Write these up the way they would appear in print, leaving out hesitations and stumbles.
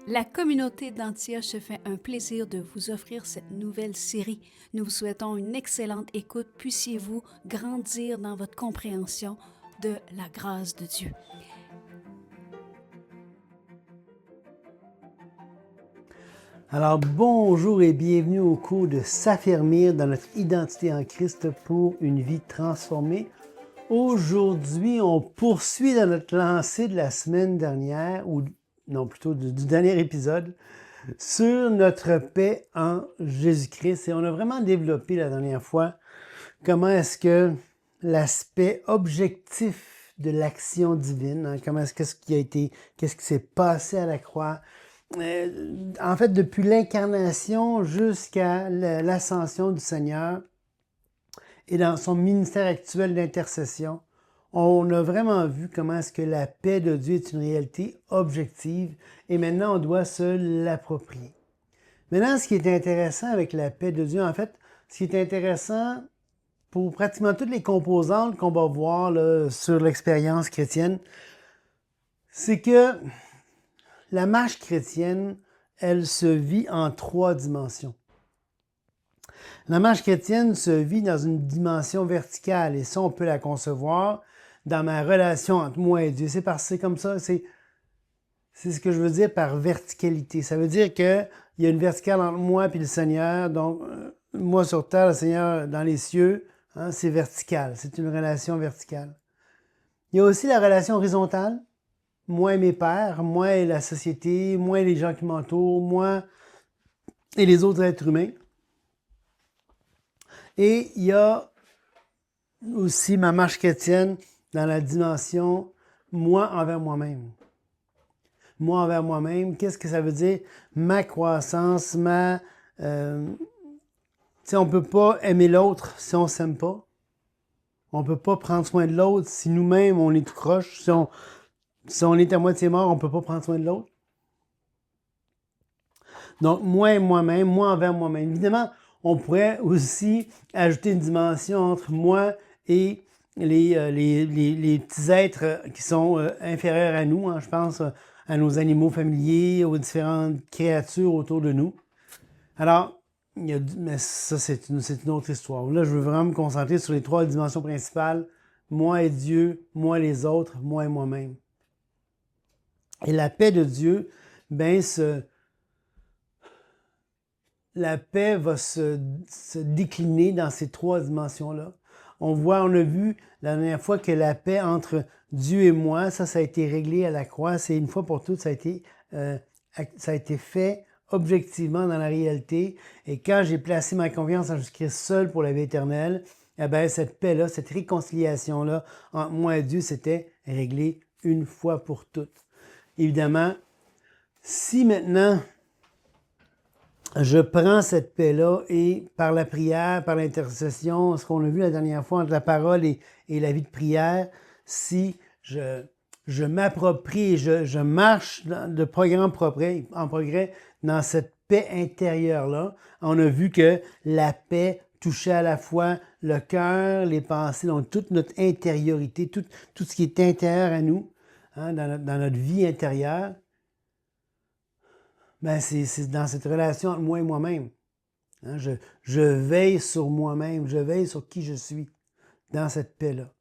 La communauté d'Antioche se fait un plaisir de vous offrir cette nouvelle série. Nous vous souhaitons une excellente écoute. Puissiez-vous grandir dans votre compréhension de la grâce de Dieu. Alors, bonjour et bienvenue au cours de S'affirmer dans notre identité en Christ pour une vie transformée. Aujourd'hui, on poursuit dans notre lancée de la semaine dernière, ou non, plutôt du dernier épisode, sur notre paix en Jésus-Christ. Et on a vraiment développé la dernière fois comment est-ce que l'aspect objectif de l'action divine, comment est-ce qu'est-ce qui s'est passé à la croix, en fait, depuis l'incarnation jusqu'à l'ascension du Seigneur et dans son ministère actuel d'intercession, on a vraiment vu comment est-ce que la paix de Dieu est une réalité objective et maintenant on doit se l'approprier. Maintenant, ce qui est intéressant avec la paix de Dieu, en fait, ce qui est intéressant pour pratiquement toutes les composantes qu'on va voir là, sur l'expérience chrétienne, c'est que la marche chrétienne, elle se vit en 3 dimensions. La marche chrétienne se vit dans une dimension verticale et ça, on peut la concevoir dans ma relation entre moi et Dieu. C'est comme ça, c'est ce que je veux dire par verticalité. Ça veut dire qu'il y a une verticale entre moi et le Seigneur. Donc, moi sur terre, le Seigneur dans les cieux, hein, c'est vertical. C'est une relation verticale. Il y a aussi la relation horizontale. Moi et mes pères, moi et la société, moi et les gens qui m'entourent, moi et les autres êtres humains. Et il y a aussi ma marche chrétienne dans la dimension moi envers moi-même. Moi envers moi-même, qu'est-ce que ça veut dire? Ma croissance, on ne peut pas aimer l'autre si on ne s'aime pas. On ne peut pas prendre soin de l'autre si nous-mêmes on est tout croche. Si on est à moitié mort, on ne peut pas prendre soin de l'autre. Donc, moi et moi-même, moi envers moi-même. Évidemment, on pourrait aussi ajouter une dimension entre moi et les petits êtres qui sont inférieurs à nous. Hein. Je pense à nos animaux familiers, aux différentes créatures autour de nous. Alors, mais ça, c'est une autre histoire. Là, je veux vraiment me concentrer sur les 3 dimensions principales. Moi et Dieu, moi et les autres, moi et moi-même. Et la paix de Dieu, la paix va se décliner dans ces 3 dimensions-là. On a vu la dernière fois que la paix entre Dieu et moi, ça a été réglé à la croix. C'est une fois pour toutes, ça a été fait objectivement dans la réalité. Et quand j'ai placé ma confiance en Jésus-Christ seul pour la vie éternelle, cette paix-là, cette réconciliation-là entre moi et Dieu, c'était réglé une fois pour toutes. Évidemment, si maintenant je prends cette paix-là et par la prière, par l'intercession, ce qu'on a vu la dernière fois entre la parole et la vie de prière, si je m'approprie, je marche de progrès en progrès dans cette paix intérieure-là, on a vu que la paix touchait à la fois le cœur, les pensées, donc toute notre intériorité, tout ce qui est intérieur à nous, hein, dans notre vie intérieure. C'est dans cette relation entre moi et moi-même. Hein, je veille sur moi-même, je veille sur qui je suis dans cette paix-là.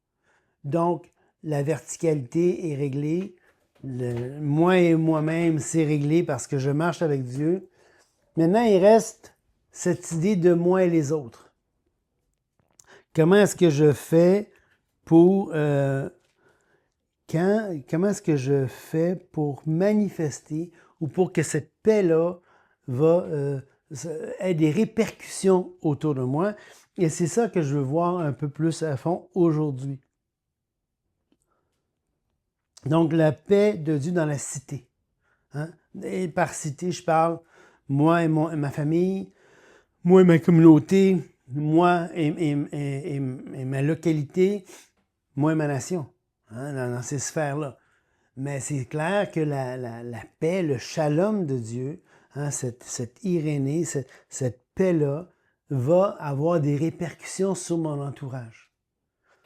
Donc, la verticalité est réglée. Moi et moi-même, c'est réglé parce que je marche avec Dieu. Maintenant, il reste cette idée de moi et les autres. Comment est-ce que je fais pour... comment est-ce que je fais pour manifester ou pour que cette paix-là ait des répercussions autour de moi? Et c'est ça que je veux voir un peu plus à fond aujourd'hui. Donc, la paix de Dieu dans la cité. Hein? Et par cité, je parle moi et ma famille, moi et ma communauté, moi et ma localité, moi et ma nation, hein, dans ces sphères-là. Mais c'est clair que la paix, le shalom de Dieu, hein, cette irénée, cette paix-là, va avoir des répercussions sur mon entourage.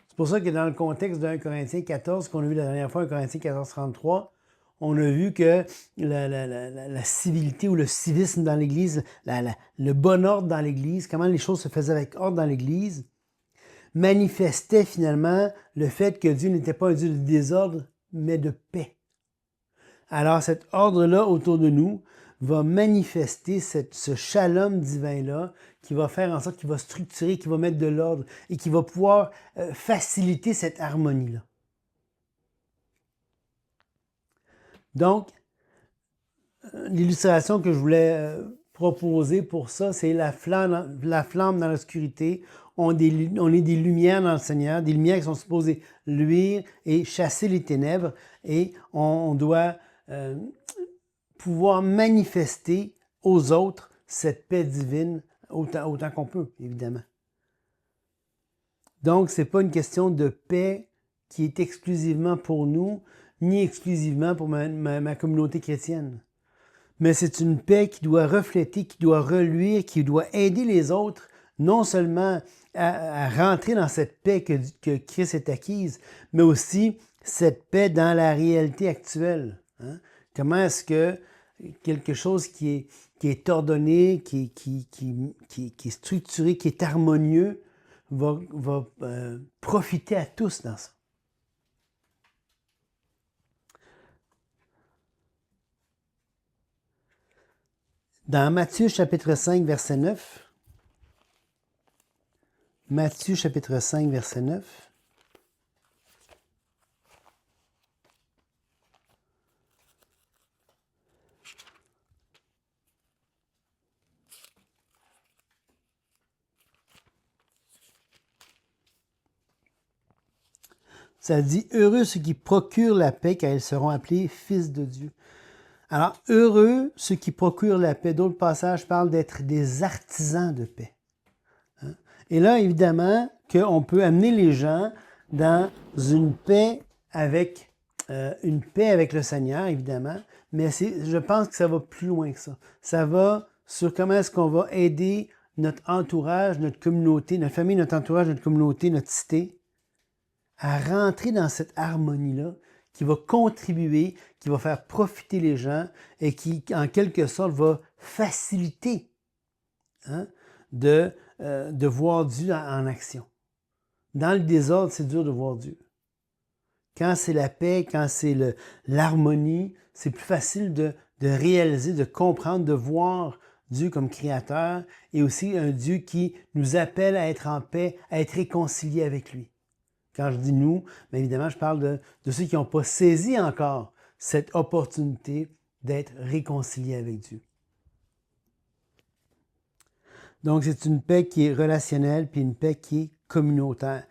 C'est pour ça que dans le contexte de 1 Corinthiens 14, qu'on a vu la dernière fois, 1 Corinthiens 14, 33, on a vu que la civilité ou le civisme dans l'Église, le bon ordre dans l'Église, comment les choses se faisaient avec ordre dans l'Église, manifestait finalement le fait que Dieu n'était pas un Dieu de désordre, mais de paix. Alors cet ordre-là autour de nous va manifester ce shalom divin-là qui va faire en sorte qu'il va structurer, qui va mettre de l'ordre et qui va pouvoir faciliter cette harmonie-là. Donc, l'illustration que je voulais proposer pour ça, c'est la flamme dans l'obscurité. On est des lumières dans le Seigneur, des lumières qui sont supposées luire et chasser les ténèbres. Et on doit pouvoir manifester aux autres cette paix divine autant qu'on peut, évidemment. Donc, ce n'est pas une question de paix qui est exclusivement pour nous, ni exclusivement pour ma communauté chrétienne. Mais c'est une paix qui doit refléter, qui doit reluire, qui doit aider les autres, non seulement à rentrer dans cette paix que Christ est acquise, mais aussi cette paix dans la réalité actuelle. Hein? Comment est-ce que quelque chose qui est ordonné, qui est structuré, qui est harmonieux, va profiter à tous dans ça? Dans Matthieu chapitre 5, verset 9, Matthieu chapitre 5, verset 9, ça dit « Heureux ceux qui procurent la paix, car ils seront appelés fils de Dieu. » Alors, heureux ceux qui procurent la paix. D'autres passages parlent d'être des artisans de paix. Hein? Et là, évidemment, qu'on peut amener les gens dans une paix avec le Seigneur, évidemment, mais je pense que ça va plus loin que ça. Ça va sur comment est-ce qu'on va aider notre entourage, notre communauté, notre famille, notre entourage, notre communauté, notre cité, à rentrer dans cette harmonie-là, qui va contribuer, qui va faire profiter les gens et qui, en quelque sorte, va faciliter de voir Dieu en action. Dans le désordre, c'est dur de voir Dieu. Quand c'est la paix, quand c'est l'harmonie, c'est plus facile de réaliser, de comprendre, de voir Dieu comme créateur et aussi un Dieu qui nous appelle à être en paix, à être réconciliés avec lui. Quand je dis nous, bien évidemment, je parle de ceux qui n'ont pas saisi encore cette opportunité d'être réconciliés avec Dieu. Donc, c'est une paix qui est relationnelle, puis une paix qui est communautaire.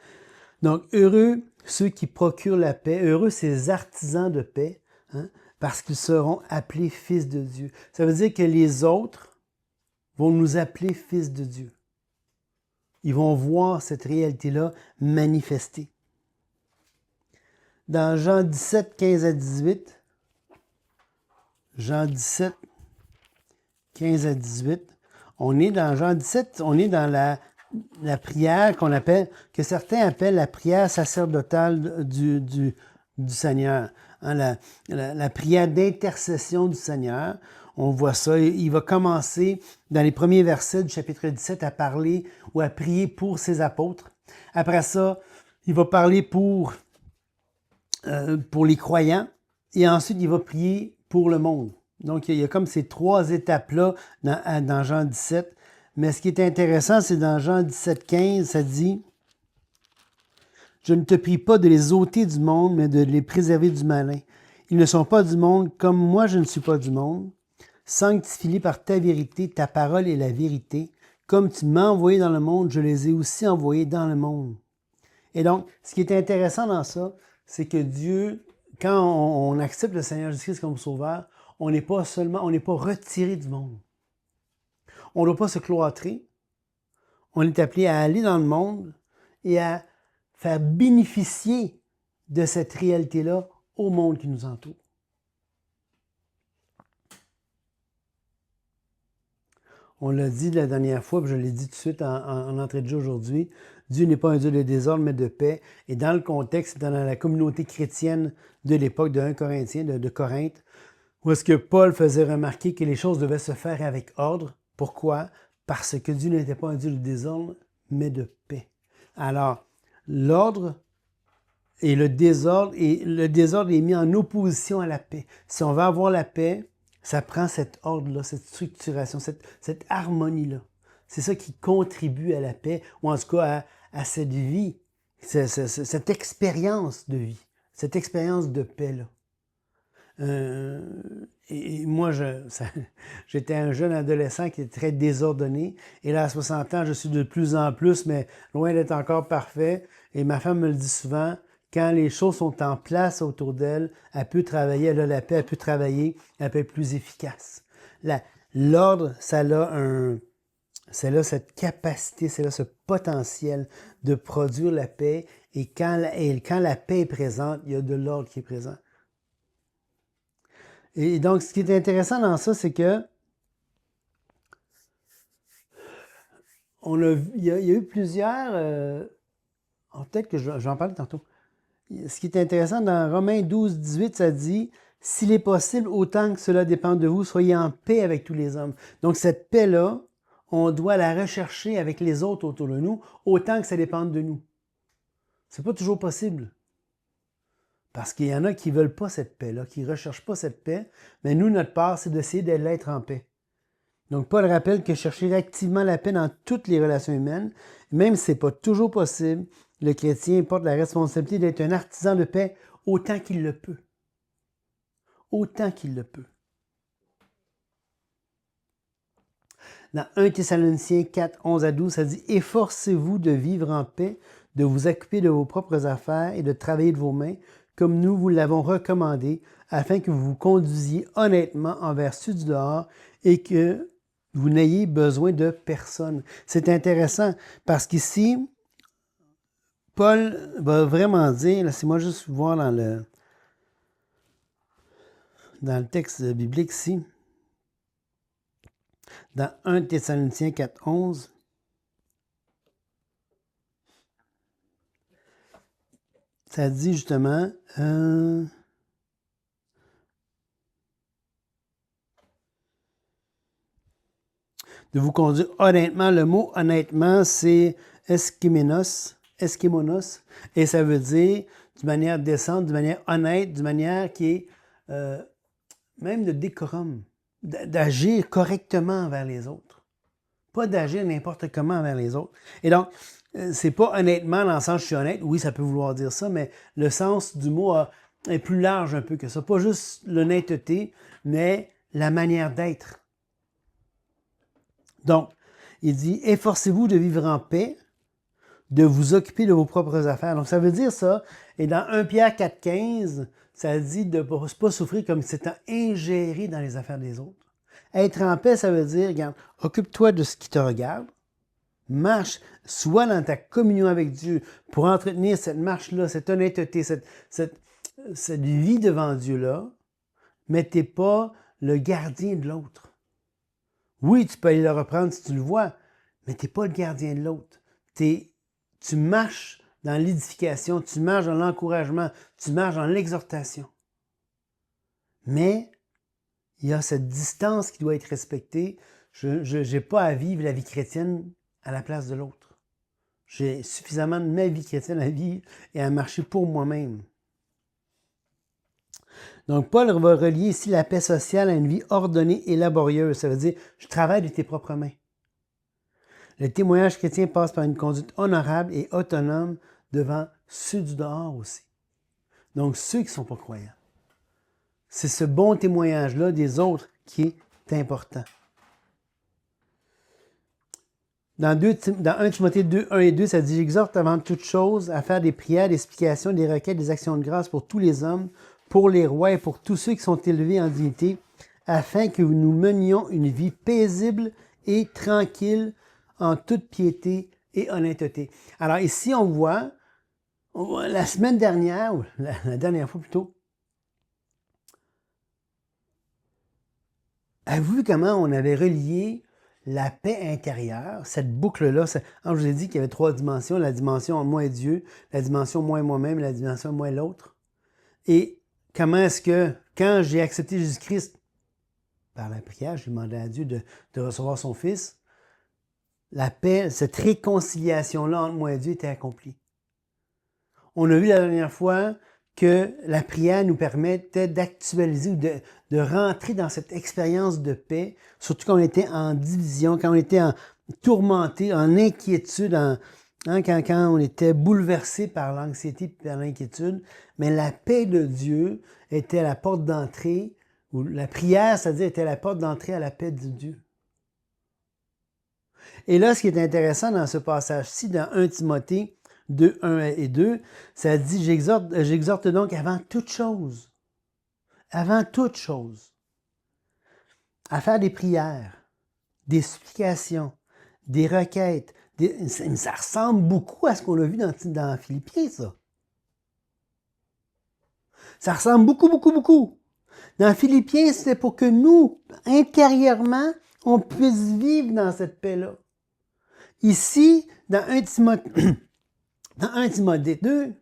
Donc, heureux ceux qui procurent la paix, heureux ces artisans de paix, hein, parce qu'ils seront appelés fils de Dieu. Ça veut dire que les autres vont nous appeler fils de Dieu. Ils vont voir cette réalité-là manifestée. Dans Jean 17, 15 à 18, Jean 17, 15 à 18, on est dans Jean 17, on est dans la prière que certains appellent la prière sacerdotale du Seigneur. Hein, la prière d'intercession du Seigneur. On voit ça. Il va commencer dans les premiers versets du chapitre 17 à parler ou à prier pour ses apôtres. Après ça, il va parler pour les croyants, et ensuite il va prier pour le monde. Donc il y a comme ces trois étapes-là dans Jean 17. Mais ce qui est intéressant, c'est dans Jean 17, 15, ça dit « Je ne te prie pas de les ôter du monde, mais de les préserver du malin. Ils ne sont pas du monde, comme moi je ne suis pas du monde. Sanctifie-les par ta vérité, ta parole est la vérité. Comme tu m'as envoyé dans le monde, je les ai aussi envoyés dans le monde. » Et donc, ce qui est intéressant dans ça, c'est que Dieu, quand on accepte le Seigneur Jésus-Christ comme sauveur, on n'est pas retiré du monde. On ne doit pas se cloîtrer. On est appelé à aller dans le monde et à faire bénéficier de cette réalité-là au monde qui nous entoure. On l'a dit la dernière fois, puis je l'ai dit tout de suite en entrée de jeu aujourd'hui, Dieu n'est pas un Dieu de désordre, mais de paix. Et dans le contexte, dans la communauté chrétienne de l'époque de 1 Corinthiens, de Corinthe, où est-ce que Paul faisait remarquer que les choses devaient se faire avec ordre. Pourquoi? Parce que Dieu n'était pas un Dieu de désordre, mais de paix. Alors, l'ordre et le désordre est mis en opposition à la paix. Si on veut avoir la paix, ça prend cet ordre-là, cette structuration, cette harmonie-là. C'est ça qui contribue à la paix, ou en tout cas à cette vie, cette expérience de vie, cette expérience de paix-là. Et moi, j'étais un jeune adolescent qui était très désordonné. Et là, à 60 ans, je suis de plus en plus, mais loin d'être encore parfait. Et ma femme me le dit souvent, quand les choses sont en place autour d'elle, elle peut travailler, elle a la paix, elle peut travailler, elle peut être plus efficace. L'ordre, ça a cette capacité, c'est là ce potentiel de produire la paix. Et quand la paix est présente, il y a de l'ordre qui est présent. Et donc, ce qui est intéressant dans ça, c'est que il y a eu plusieurs... peut-être que je vais en parler tantôt. Ce qui est intéressant, dans Romains 12, 18, ça dit « S'il est possible, autant que cela dépend de vous, soyez en paix avec tous les hommes. » Donc, cette paix-là, on doit la rechercher avec les autres autour de nous, autant que ça dépende de nous. C'est pas toujours possible. Parce qu'il y en a qui ne veulent pas cette paix-là, qui ne recherchent pas cette paix, mais nous, notre part, c'est d'essayer de l'être en paix. Donc, Paul rappelle que chercher activement la paix dans toutes les relations humaines, même si ce n'est pas toujours possible, le chrétien porte la responsabilité d'être un artisan de paix autant qu'il le peut. Autant qu'il le peut. Dans 1 Thessaloniciens 4, 11 à 12, ça dit « Efforcez-vous de vivre en paix, de vous occuper de vos propres affaires et de travailler de vos mains, comme nous vous l'avons recommandé, afin que vous vous conduisiez honnêtement envers ceux du dehors et que vous n'ayez besoin de personne. » C'est intéressant parce qu'ici, Paul va vraiment dire, laissez-moi juste voir dans le texte biblique ici, dans 1 Thessaloniciens 4, 11, ça dit justement, de vous conduire honnêtement. Le mot honnêtement, c'est eskimonos, et ça veut dire d'une manière décente, d'une manière honnête, d'une manière qui est même de décorum, d'agir correctement envers les autres. Pas d'agir n'importe comment envers les autres. Et donc, c'est pas honnêtement dans le sens je suis honnête, oui, ça peut vouloir dire ça, mais le sens du mot est plus large un peu que ça. Pas juste l'honnêteté, mais la manière d'être. Donc, il dit, efforcez-vous de vivre en paix, de vous occuper de vos propres affaires. Donc, ça veut dire ça. Et dans 1 Pierre 4, 15, ça dit de ne pas souffrir comme si c'était ingéré dans les affaires des autres. Être en paix, ça veut dire, regarde, occupe-toi de ce qui te regarde, marche, sois dans ta communion avec Dieu pour entretenir cette marche-là, cette honnêteté, cette vie devant Dieu-là, mais tu n'es pas le gardien de l'autre. Oui, tu peux aller le reprendre si tu le vois, mais tu n'es pas le gardien de l'autre. Tu marches dans l'édification, tu marches dans l'encouragement, tu marches dans l'exhortation. Mais il y a cette distance qui doit être respectée. Je n'ai pas à vivre la vie chrétienne à la place de l'autre. J'ai suffisamment de ma vie chrétienne à vivre et à marcher pour moi-même. Donc, Paul va relier ici la paix sociale à une vie ordonnée et laborieuse. Ça veut dire, je travaille de tes propres mains. Le témoignage chrétien passe par une conduite honorable et autonome devant ceux du dehors aussi. Donc, ceux qui ne sont pas croyants. C'est ce bon témoignage-là des autres qui est important. Dans 1 Timothée 2, 1 et 2, ça dit « J'exhorte avant toute chose à faire des prières, des explications, des requêtes, des actions de grâce pour tous les hommes, pour les rois et pour tous ceux qui sont élevés en dignité, afin que nous menions une vie paisible et tranquille en toute piété et honnêteté. » Alors ici, on voit la semaine dernière, ou la dernière fois plutôt, avez-vous vu comment on avait relié la paix intérieure, cette boucle-là, je vous ai dit qu'il y avait 3 dimensions, la dimension moi et Dieu, la dimension moi et moi-même, la dimension moi et l'autre. Et comment est-ce que, quand j'ai accepté Jésus-Christ par la prière, j'ai demandé à Dieu de recevoir son Fils, la paix, cette réconciliation-là entre moi et Dieu était accomplie. On a vu la dernière fois que la prière nous permettait d'actualiser ou de rentrer dans cette expérience de paix, surtout quand on était en division, quand on était tourmenté, en inquiétude, quand on était bouleversé par l'anxiété et par l'inquiétude. Mais la paix de Dieu était la porte d'entrée, ou la prière, c'est-à-dire, était la porte d'entrée à la paix de Dieu. Et là, ce qui est intéressant dans ce passage-ci, dans 1 Timothée 2, 1 et 2, ça dit « J'exhorte donc avant toute chose, à faire des prières, des supplications, des requêtes. » Ça ressemble beaucoup à ce qu'on a vu dans Philippiens, ça. Ça ressemble beaucoup. Dans Philippiens, c'était pour que nous, intérieurement, on puisse vivre dans cette paix-là. Ici, dans 1 Timothée 2,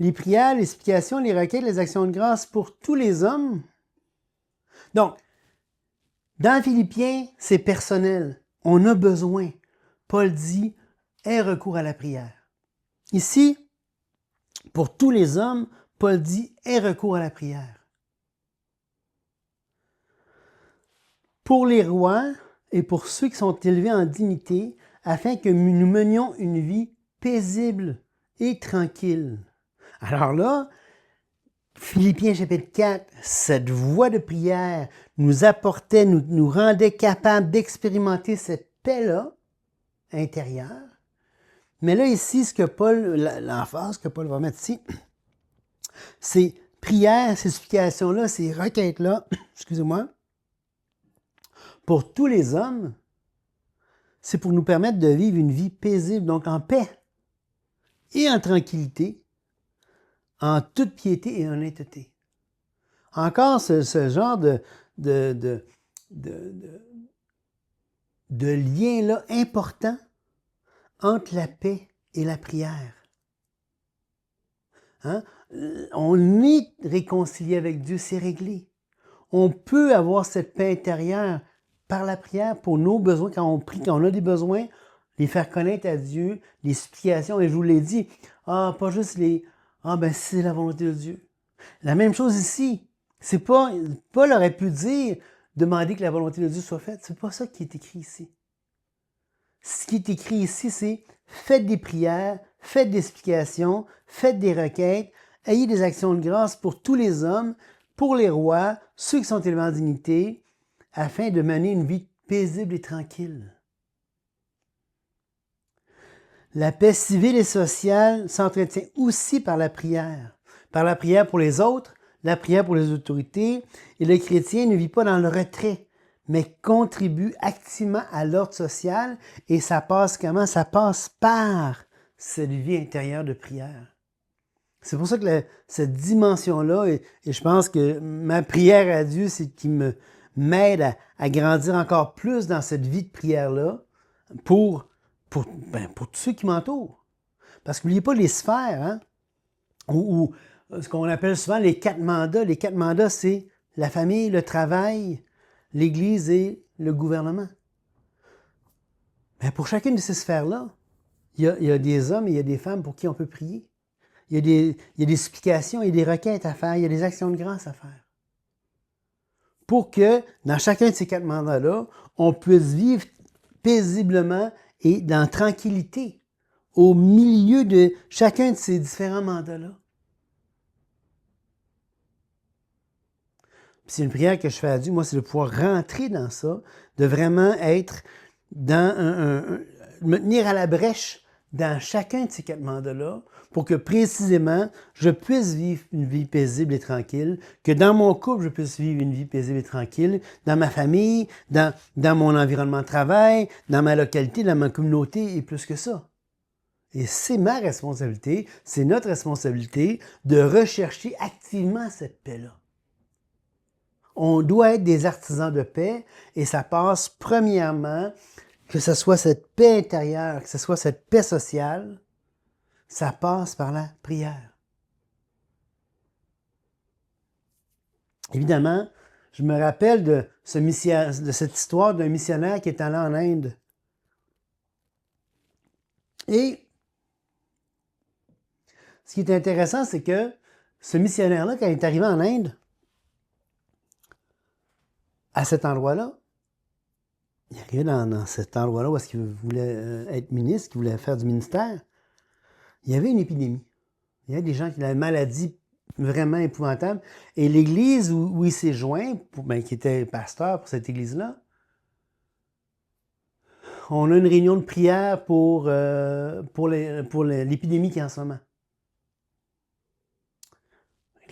les prières, les explications, les requêtes, les actions de grâce pour tous les hommes. Donc, dans Philippiens, c'est personnel. On a besoin. Paul dit, aie recours à la prière. Ici, pour tous les hommes, Paul dit, aie recours à la prière. Pour les rois et pour ceux qui sont élevés en dignité, afin que nous menions une vie paisible et tranquille. Alors là, Philippiens chapitre 4, cette voie de prière nous apportait, nous rendait capables d'expérimenter cette paix-là intérieure. Mais là, ici, ce que l'emphase que Paul va mettre ici, ces prières, ces supplications-là, ces requêtes-là, excusez-moi, pour tous les hommes, c'est pour nous permettre de vivre une vie paisible, donc en paix et en tranquillité, en toute piété et honnêteté. Encore ce genre de lien-là important entre la paix et la prière. Hein? On est réconcilié avec Dieu, c'est réglé. On peut avoir cette paix intérieure par la prière pour nos besoins. Quand on prie, quand on a des besoins, les faire connaître à Dieu, les supplications. Et je vous l'ai dit, pas juste c'est la volonté de Dieu. La même chose ici. C'est pas, Paul aurait pu dire, demander que la volonté de Dieu soit faite. C'est pas ça qui est écrit ici. Ce qui est écrit ici, c'est faites des prières, faites des supplications, faites des requêtes, ayez des actions de grâce pour tous les hommes, pour les rois, ceux qui sont élevés en dignité, afin de mener une vie paisible et tranquille. La paix civile et sociale s'entretient aussi par la prière. Par la prière pour les autres, la prière pour les autorités, et le chrétien ne vit pas dans le retrait, mais contribue activement à l'ordre social, et ça passe comment? Ça passe par cette vie intérieure de prière. C'est pour ça que cette dimension-là, et je pense que ma prière à Dieu, c'est qu'il m'aide à grandir encore plus dans cette vie de prière-là pour tous ceux qui m'entourent. Parce qu'oubliez pas les sphères, hein? Ou ce qu'on appelle souvent les 4 mandats. Les 4 mandats, c'est la famille, le travail, l'Église et le gouvernement. Mais pour chacune de ces sphères-là, il y a des hommes et il y a des femmes pour qui on peut prier. Il y a des supplications, il y a des requêtes à faire, il y a des actions de grâce à faire. Pour que, dans chacun de ces 4 mandats-là, on puisse vivre paisiblement et dans tranquillité au milieu de chacun de ces différents mandats-là. Puis c'est une prière que je fais à Dieu, moi, c'est de pouvoir rentrer dans ça, de vraiment être dans me tenir à la brèche dans chacun de ces 4 mandats-là, pour que précisément, je puisse vivre une vie paisible et tranquille, que dans mon couple, je puisse vivre une vie paisible et tranquille, dans ma famille, dans mon environnement de travail, dans ma localité, dans ma communauté, et plus que ça. Et c'est ma responsabilité, c'est notre responsabilité de rechercher activement cette paix-là. on doit être des artisans de paix et ça passe premièrement, que ce soit cette paix intérieure, que ce soit cette paix sociale, ça passe par la prière. Évidemment, je me rappelle de cette histoire d'un missionnaire qui est allé en Inde. Et ce qui est intéressant, c'est que ce missionnaire-là, quand il est arrivé en Inde, à cet endroit-là, il est arrivé dans cet endroit-là où est-ce qu'il voulait être ministre, qu'il voulait faire du ministère, il y avait une épidémie. Il y avait des gens qui avaient une maladie vraiment épouvantable. Et l'église où il s'est joint, qui était pasteur pour cette église-là, on a une réunion de prière pour l'épidémie qui est en ce moment.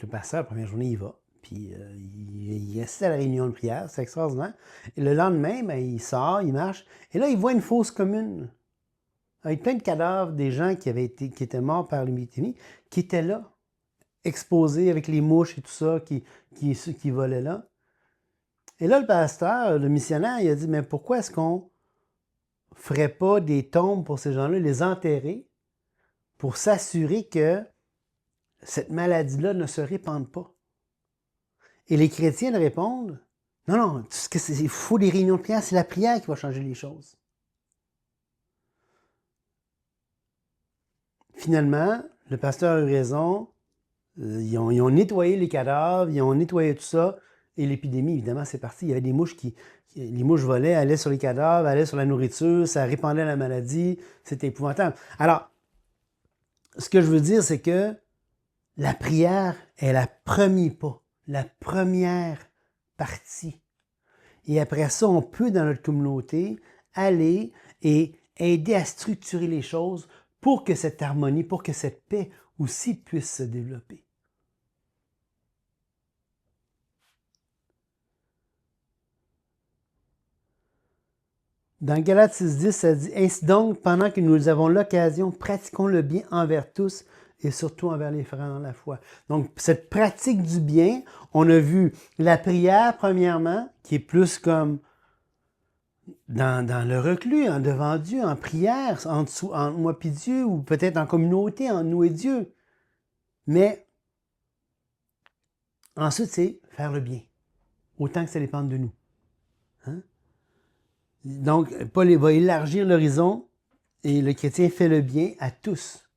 Le pasteur, la première journée, il va. Puis il assiste à la réunion de prière, c'est extraordinaire. Et le lendemain, il sort, il marche. Et là, il voit une fosse commune. Avec plein de cadavres des gens qui étaient morts par l'épidémie, qui étaient là, exposés avec les mouches et tout ça, qui volaient là. Et là, le pasteur, le missionnaire, il a dit, mais pourquoi est-ce qu'on ne ferait pas des tombes pour ces gens-là, les enterrer, pour s'assurer que cette maladie-là ne se répande pas? Et les chrétiens leur répondent, non, il faut des réunions de prière, c'est la prière qui va changer les choses. Finalement, le pasteur a eu raison, ils ont nettoyé les cadavres, ils ont nettoyé tout ça, et l'épidémie, évidemment, c'est parti. Il y avait des mouches les mouches volaient, allaient sur les cadavres, allaient sur la nourriture, ça répandait la maladie, c'était épouvantable. Alors, ce que je veux dire, c'est que la prière est le premier pas, la première partie. Et après ça, on peut, dans notre communauté, aller et aider à structurer les choses pour que cette harmonie, pour que cette paix aussi puisse se développer. Dans Galates 6.10, ça dit « Ainsi donc, pendant que nous avons l'occasion, pratiquons le bien envers tous et surtout envers les frères dans la foi. » Donc, cette pratique du bien, on a vu la prière, premièrement, qui est plus comme dans le reclus, devant Dieu, en prière, entre moi et Dieu, ou peut-être en communauté, entre nous et Dieu. Mais ensuite, c'est faire le bien, autant que ça dépende de nous. Hein? Donc, Paul va élargir l'horizon et le chrétien fait le bien à tous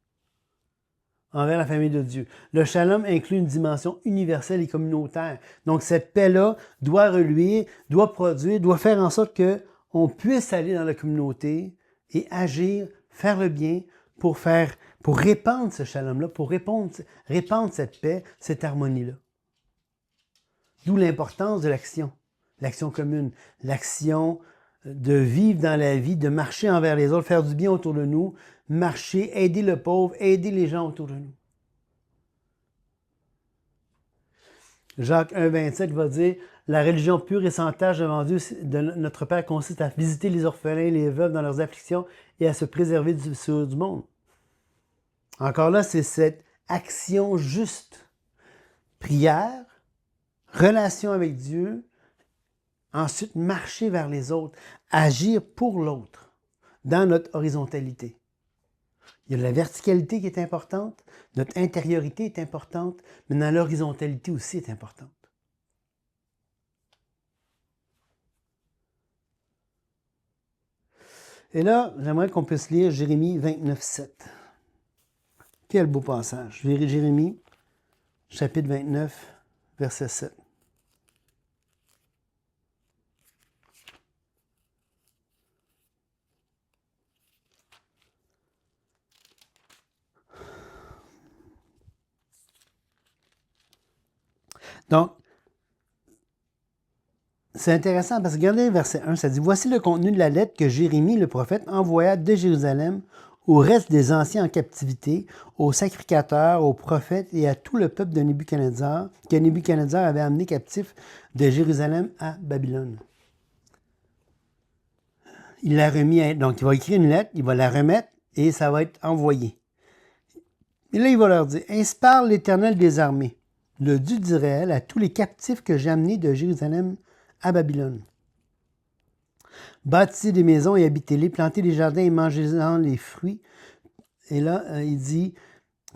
envers la famille de Dieu. Le shalom inclut une dimension universelle et communautaire. Donc, cette paix-là doit reluire, doit produire, doit faire en sorte qu'on puisse aller dans la communauté et agir, faire le bien pour répandre ce shalom-là, pour répandre cette paix, cette harmonie-là. D'où l'importance de l'action commune, l'action de vivre dans la vie, de marcher envers les autres, faire du bien autour de nous, marcher, aider le pauvre, aider les gens autour de nous. Jacques 1,27 va dire « La religion pure et sans tache devant Dieu de notre Père consiste à visiter les orphelins et les veuves dans leurs afflictions et à se préserver du monde. » Encore là, c'est cette action juste. Prière, relation avec Dieu, ensuite marcher vers les autres, agir pour l'autre, dans notre horizontalité. Il y a la verticalité qui est importante, notre intériorité est importante, mais dans l'horizontalité aussi est importante. Et là, j'aimerais qu'on puisse lire Jérémie 29,7. Quel beau passage. Jérémie, chapitre 29, verset 7. Donc, c'est intéressant parce que regardez verset 1, ça dit « Voici le contenu de la lettre que Jérémie, le prophète, envoya de Jérusalem au reste des anciens en captivité, aux sacrificateurs, aux prophètes et à tout le peuple de Nebuchadnezzar, que Nebuchadnezzar avait amené captif de Jérusalem à Babylone. » Il l'a remis, donc il va écrire une lettre, il va la remettre et ça va être envoyé. Et là, il va leur dire « Ainsi parle l'Éternel des armées. le Dieu d'Israël, à tous les captifs que j'ai amenés de Jérusalem à Babylone. Bâtissez des maisons et habitez-les, plantez des jardins et mangez-en les fruits. Et là, il dit,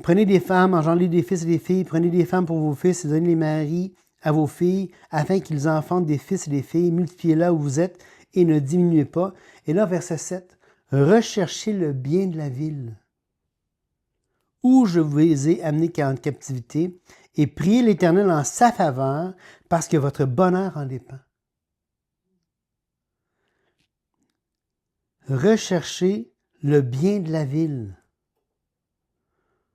prenez des femmes, engendrez des fils et des filles, prenez des femmes pour vos fils et donnez les maris à vos filles, afin qu'ils enfantent des fils et des filles, multipliez là où vous êtes et ne diminuez pas. Et là, verset 7, recherchez le bien de la ville où je vous ai amenés en captivité, et priez l'Éternel en sa faveur, parce que votre bonheur en dépend. Recherchez le bien de la ville.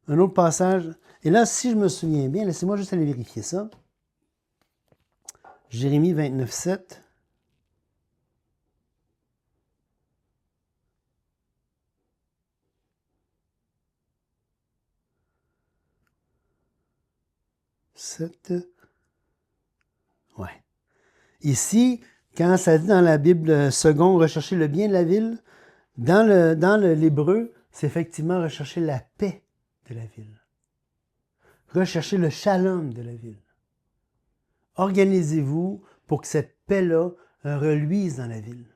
Un autre passage, et là, si je me souviens bien, laissez-moi juste aller vérifier ça. Jérémie 29, 7. Ouais. Ici, quand ça dit dans la Bible second, rechercher le bien de la ville, dans l'hébreu, c'est effectivement rechercher la paix de la ville. Rechercher le shalom de la ville. Organisez-vous pour que cette paix-là reluise dans la ville.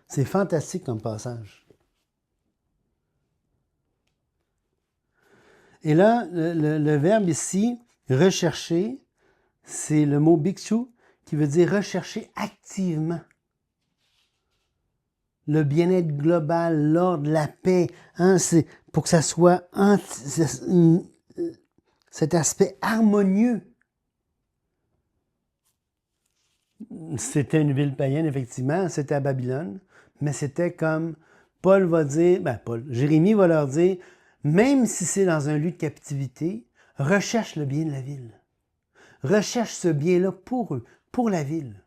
C'est fantastique comme passage. Et là, le verbe ici, rechercher, c'est le mot bikshu, qui veut dire rechercher activement. Le bien-être global, l'ordre, la paix, hein, c'est pour que ça soit cet aspect harmonieux. C'était une ville païenne, effectivement, c'était à Babylone, mais c'était comme Paul va dire, Jérémie va leur dire, même si c'est dans un lieu de captivité, recherche le bien de la ville. Recherche ce bien-là pour eux, pour la ville.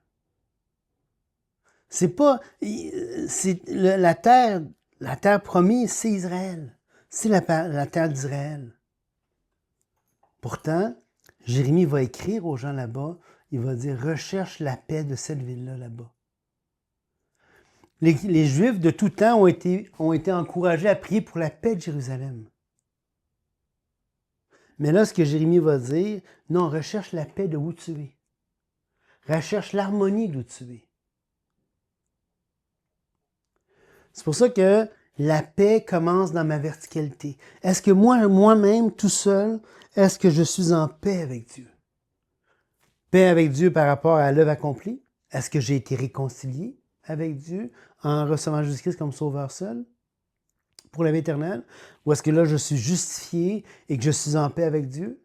C'est pas, la terre promise, c'est Israël. C'est la terre d'Israël. Pourtant, Jérémie va écrire aux gens là-bas, il va dire, recherche la paix de cette ville-là, là-bas. Les Juifs de tout temps ont été encouragés à prier pour la paix de Jérusalem. Mais là, ce que Jérémie va dire, non, recherche la paix de où tu es. Recherche l'harmonie d'où tu es. C'est pour ça que la paix commence dans ma verticalité. Est-ce que moi-même, tout seul, est-ce que je suis en paix avec Dieu? Paix avec Dieu par rapport à l'œuvre accomplie? Est-ce que j'ai été réconcilié avec Dieu en recevant Jésus-Christ comme sauveur seul pour la vie éternelle? Ou est-ce que là, je suis justifié et que je suis en paix avec Dieu?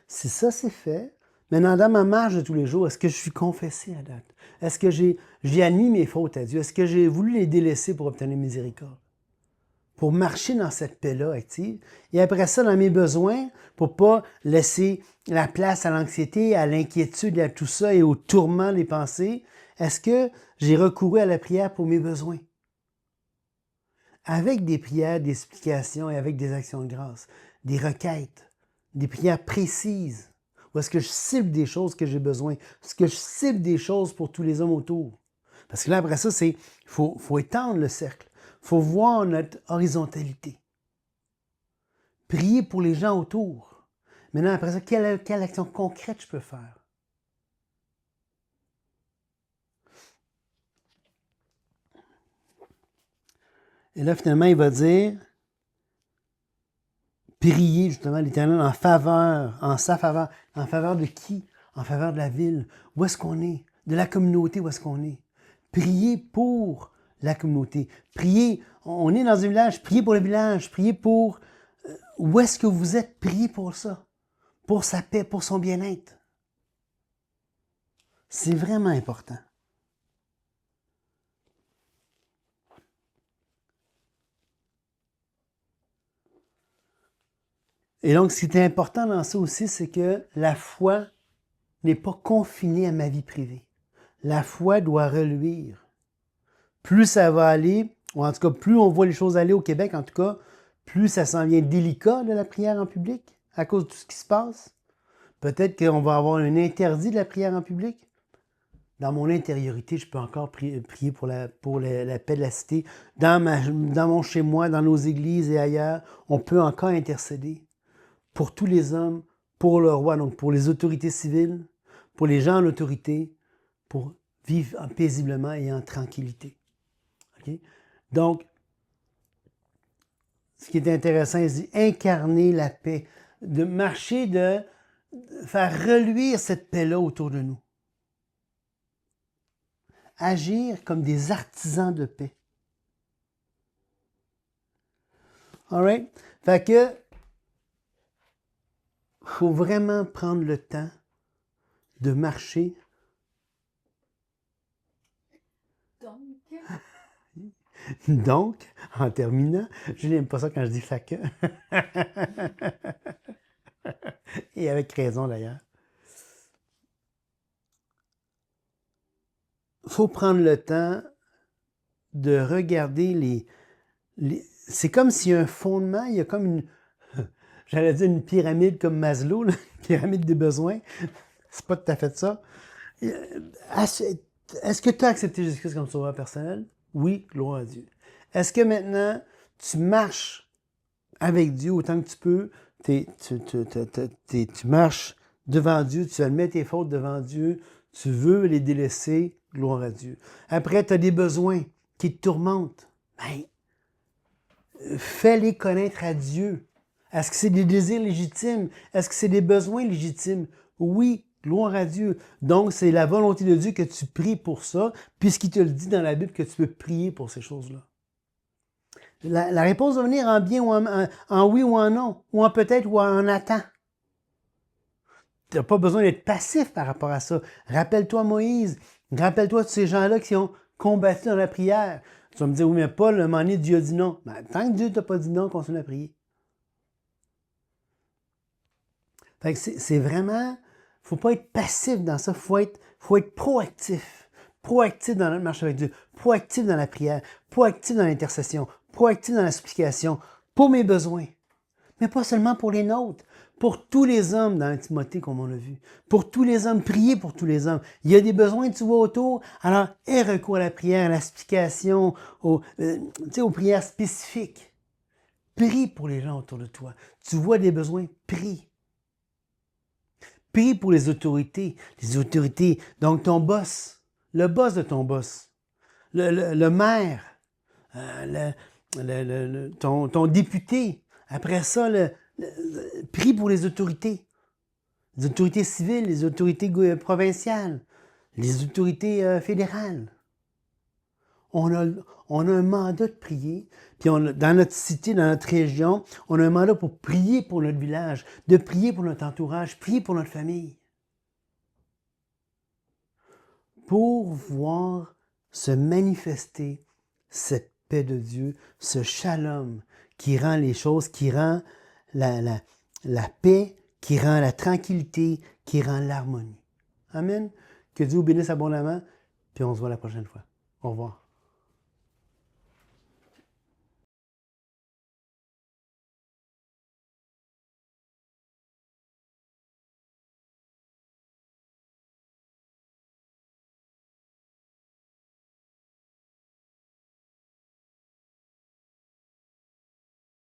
Si ça, c'est fait, maintenant, dans ma marche de tous les jours, est-ce que je suis confessé à date? Est-ce que j'ai admis mes fautes à Dieu? Est-ce que j'ai voulu les délaisser pour obtenir miséricorde? Pour marcher dans cette paix-là active. Et après ça, dans mes besoins, pour ne pas laisser la place à l'anxiété, à l'inquiétude, à tout ça et au tourment des pensées, est-ce que j'ai recouru à la prière pour mes besoins? Avec des prières, des supplications et avec des actions de grâce, des requêtes, des prières précises. Ou est-ce que je cible des choses que j'ai besoin? Est-ce que je cible des choses pour tous les hommes autour? Parce que là, après ça, il faut étendre le cercle. Il faut voir notre horizontalité. Prier pour les gens autour. Maintenant, après ça, quelle action concrète je peux faire? Et là, finalement, il va dire, prier justement l'Éternel en sa faveur. En faveur de qui? En faveur de la ville. Où est-ce qu'on est? De la communauté, où est-ce qu'on est? Priez pour la communauté. Priez, on est dans un village, priez pour le village, priez pour... où est-ce que vous êtes? Priez pour ça. Pour sa paix, pour son bien-être. C'est vraiment important. Et donc, ce qui est important dans ça aussi, c'est que la foi n'est pas confinée à ma vie privée. La foi doit reluire. Plus ça va aller, ou en tout cas, plus on voit les choses aller au Québec, en tout cas, plus ça s'en vient délicat de la prière en public, à cause de tout ce qui se passe. Peut-être qu'on va avoir un interdit de la prière en public. dans mon intériorité, je peux encore prier pour la paix de la cité. Dans mon chez-moi, dans nos églises et ailleurs, on peut encore intercéder pour tous les hommes, pour le roi, donc pour les autorités civiles, pour les gens en autorité, pour vivre paisiblement et en tranquillité. Okay? Donc, ce qui est intéressant, il dit incarner la paix, de marcher, de faire reluire cette paix-là autour de nous. Agir comme des artisans de paix. All right? Fait que, faut vraiment prendre le temps de marcher. Donc, en terminant, je n'aime pas ça quand je dis fait que. Et avec raison d'ailleurs. Il faut prendre le temps de regarder c'est comme s'il y a un fondement, il y a comme j'allais dire une pyramide comme Maslow, là, une pyramide des besoins. C'est pas tout à fait ça. Est-ce que tu as accepté Jésus-Christ comme sauveur personnel? Oui, gloire à Dieu. Est-ce que maintenant, tu marches avec Dieu autant que tu peux? Tu marches devant Dieu, tu admets tes fautes devant Dieu, tu veux les délaisser, gloire à Dieu. Après, tu as des besoins qui te tourmentent. Ben, fais-les connaître à Dieu. Est-ce que c'est des désirs légitimes? Est-ce que c'est des besoins légitimes? Oui, gloire à Dieu. Donc, c'est la volonté de Dieu que tu pries pour ça, puisqu'il te le dit dans la Bible que tu peux prier pour ces choses-là. La réponse va venir en bien ou en oui ou en non, ou en peut-être ou en attend. Tu n'as pas besoin d'être passif par rapport à ça. Rappelle-toi Moïse, rappelle-toi de ces gens-là qui ont combattu dans la prière. Tu vas me dire, oui, mais Paul, à un moment donné, Dieu a dit non. Ben, tant que Dieu ne t'a pas dit non, continue à prier. Fait que c'est vraiment, il ne faut pas être passif dans ça, il faut être proactif. Proactif dans notre marche avec Dieu, proactif dans la prière, proactif dans l'intercession, proactif dans la supplication, pour mes besoins. Mais pas seulement pour les nôtres, pour tous les hommes dans Timothée, comme on l'a vu. Pour tous les hommes, priez pour tous les hommes. Il y a des besoins, tu vois, autour, alors aie recours à la prière, à la supplication, aux prières spécifiques. Prie pour les gens autour de toi. Tu vois des besoins, prie. Prie pour les autorités. Donc ton boss, le boss de ton boss, le maire, ton député. Après ça, prie pour les autorités civiles, les autorités provinciales, les autorités fédérales. On a un mandat de prier, puis dans notre cité, dans notre région, on a un mandat pour prier pour notre village, de prier pour notre entourage, prier pour notre famille. Pour voir se manifester cette paix de Dieu, ce shalom qui rend les choses, qui rend la paix, qui rend la tranquillité, qui rend l'harmonie. Amen. Que Dieu vous bénisse abondamment, puis on se voit la prochaine fois. Au revoir.